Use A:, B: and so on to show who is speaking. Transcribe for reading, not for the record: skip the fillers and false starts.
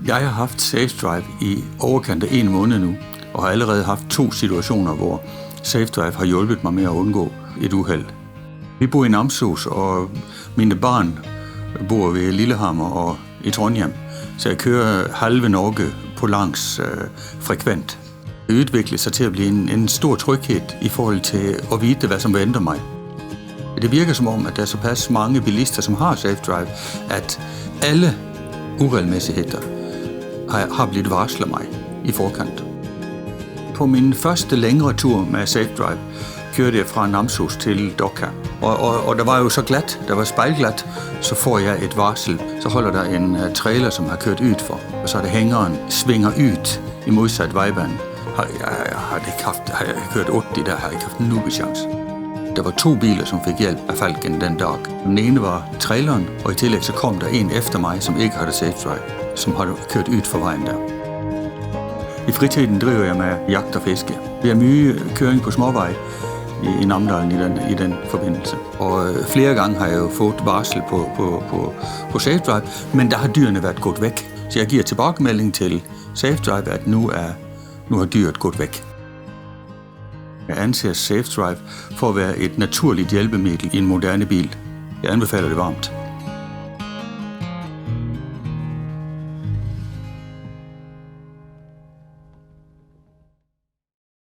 A: Jeg har haft Safe Drive i overkant af 1 måned nu, og har allerede haft 2 situationer, hvor Safe Drive har hjulpet mig med at undgå et uheld. Vi bor i Namsos, og mine børn bor ved Lillehammer og i Trondheim, så jeg kører halve Norge på langs frekvent. Det udvikler sig til at blive en stor tryghed i forhold til at vide, hvad som venter mig. Det virker som om, at der er såpass mange bilister, som har Safe Drive, at alle uregelmæssigheder har blivet varslet mig i forkant. På min første længere tur med Safe Drive kørte jeg fra Namsos til Dokka. Og der var jo så glat, der var spejlglat, så får jeg et varsel. Så holder der en trailer, som har kørt ud for, og så er det hængeren svinger ud i modsat vejbane. Har jeg kørt 80, der har jeg ikke haft en chance. Der var 2 biler, som fik hjælp af Falken den dag. Den ene var traileren, og i tillæg så kom der en efter mig, som ikke havde Safe Drive, som havde kørt ud for vejen der. I fritiden driver jeg med jagt og fiske. Vi har mye køring på småvej i Namdalen i den forbindelse. Og flere gange har jeg jo fået varsel på Safe Drive, men der har dyrene været gået væk. Så jeg giver tilbagemelding til Safe Drive, at nu har dyret gået væk. Jeg anser Safe Drive for at være et naturligt hjælpemiddel i en moderne bil. Jeg anbefaler det varmt.